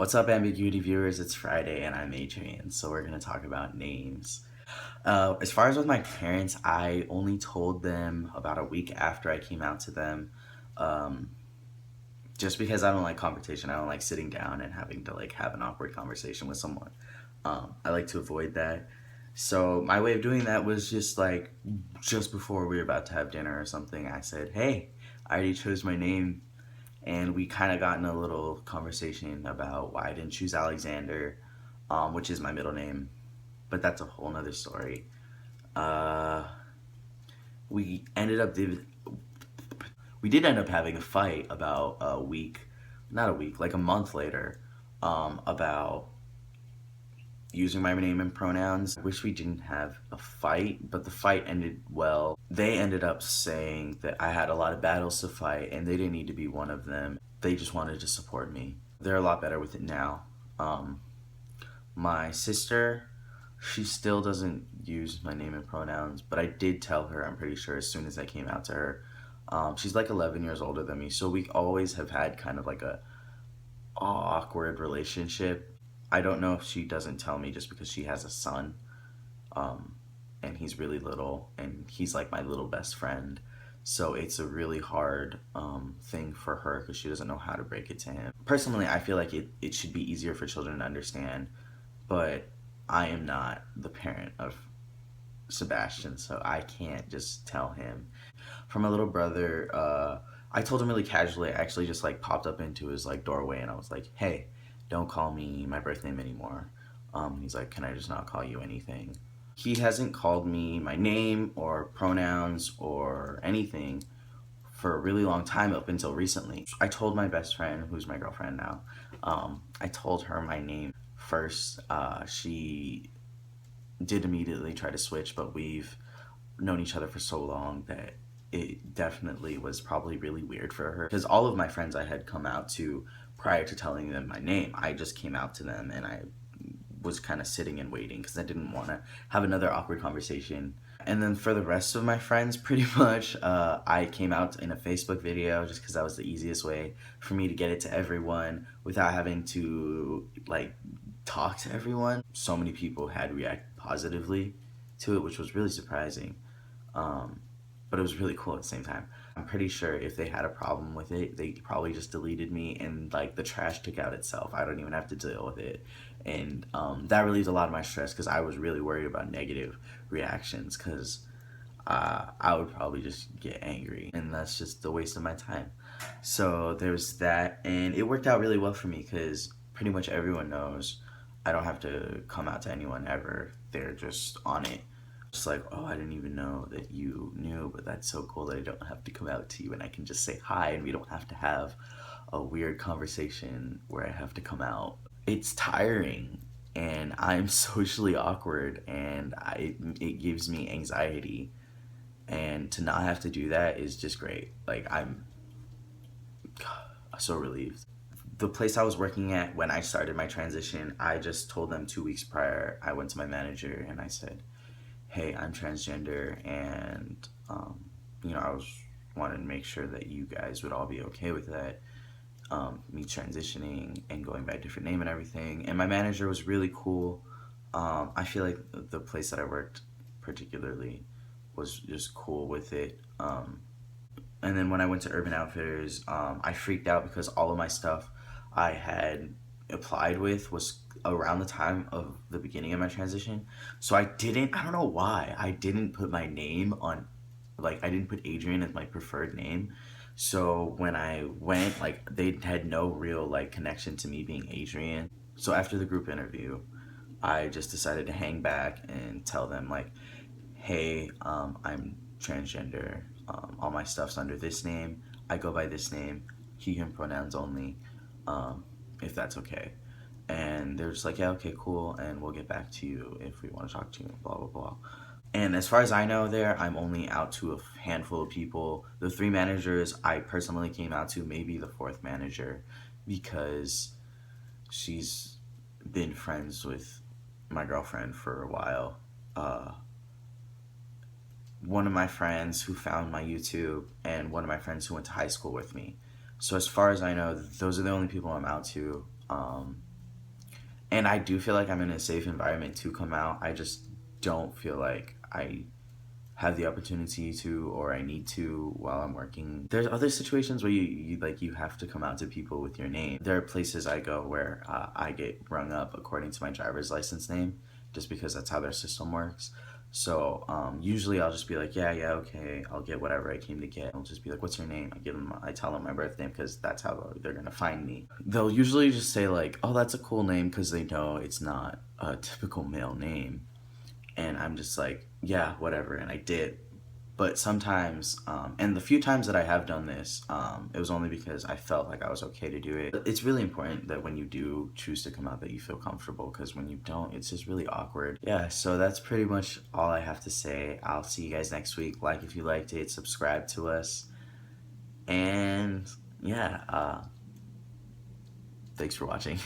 What's up, AmbiguiT viewers? It's Friday and I'm Adrien, so we're gonna talk about names. As far as with my parents, I only told them about a week after I came out to them, um, just because I don't like confrontation. I don't like sitting down and having to like have an awkward conversation with someone. I like to avoid that. So my way of doing that was just like, just before we were about to have dinner or something, I said, "Hey, I already chose my name." And we kind of got in a little conversation about why I didn't choose Alexander, which is my middle name, but that's a whole nother story. Uh, we ended up we did end up having a fight about a week, not a week, like a month later, about using my name and pronouns. I wish we didn't have a fight, but the fight ended well. They ended up saying that I had a lot of battles to fight and they didn't need to be one of them. They just wanted to support me. They're a lot better with it now. My sister, she still doesn't use my name and pronouns, but I did tell her, I'm pretty sure, as soon as I came out to her. She's like 11 years older than me, so we always have had kind of like a awkward relationship. I don't know if she doesn't tell me just because she has a son, um, and he's really little, and he's like my little best friend. So it's a really hard thing for her because she doesn't know how to break it to him. Personally, I feel like it should be easier for children to understand, but I am not the parent of Sebastian, so I can't just tell him. For my little brother, I told him really casually. I actually just like popped up into his like doorway and I was like, "Hey, don't call me my birth name anymore." He's like, "Can I just not call you anything?" He hasn't called me my name or pronouns or anything for a really long time up until recently. I told my best friend, who's my girlfriend now, I told her my name first. She did immediately try to switch, but we've known each other for so long that it definitely was probably really weird for her because all of my friends I had come out to prior to telling them my name, I just came out to them and I was kind of sitting and waiting because I didn't want to have another awkward conversation. And then for the rest of my friends, pretty much, I came out in a Facebook video just because that was the easiest way for me to get it to everyone without having to like talk to everyone. So many people had react positively to it, which was really surprising. Um, but it was really cool at the same time. I'm pretty sure if they had a problem with it, they probably just deleted me and like the trash took out itself. I don't even have to deal with it. And that relieved a lot of my stress because I was really worried about negative reactions because I would probably just get angry and that's just a waste of my time. So there's that, and it worked out really well for me because pretty much everyone knows I don't have to come out to anyone ever. They're just on it. Just like, "Oh, I didn't even know that you knew, but that's so cool that I don't have to come out to you and I can just say hi and we don't have to have a weird conversation where I have to come out." It's tiring and I'm socially awkward and it gives me anxiety, and to not have to do that is just great. Like I'm so relieved. The place I was working at when I started my transition, I just told them 2 weeks prior. I went to my manager and I said, "Hey, I'm transgender, and I was wanted to make sure that you guys would all be okay with that, me transitioning and going by a different name and everything." And my manager was really cool. I feel like the place that I worked particularly was just cool with it. And then when I went to Urban Outfitters, I freaked out because all of my stuff I had applied with was around the time of the beginning of my transition. So I don't know why, I didn't put my name on, like, I didn't put Adrian as my preferred name. So when I went, like, they had no real, like, connection to me being Adrian. So after the group interview, I just decided to hang back and tell them, like, "Hey, I'm transgender. All my stuff's under this name. I go by this name. He, him pronouns only. Um, if that's okay." And they're just like, "Yeah, okay, cool. And we'll get back to you if we want to talk to you, blah, blah, blah." And as far as I know there, I'm only out to a handful of people. The three managers I personally came out to, maybe the fourth manager, because she's been friends with my girlfriend for a while. One of my friends who found my YouTube, and one of my friends who went to high school with me. So as far as I know, those are the only people I'm out to. And I do feel like I'm in a safe environment to come out. I just don't feel like I have the opportunity to, or I need to while I'm working. There's other situations where you have to come out to people with your name. There are places I go where I get rung up according to my driver's license name, just because that's how their system works. So usually I'll just be like, yeah, yeah, okay, I'll get whatever I came to get. I'll just be like, what's your name? I tell them my birthday because that's how they're gonna find me. They'll usually just say like, oh, that's a cool name, because they know it's not a typical male name, and I'm just like, yeah, whatever, and I did. But sometimes, and the few times that I have done this, it was only because I felt like I was okay to do it. It's really important that when you do choose to come out that you feel comfortable, because when you don't, it's just really awkward. Yeah, so that's pretty much all I have to say. I'll see you guys next week. Like if you liked it, subscribe to us, and yeah, thanks for watching.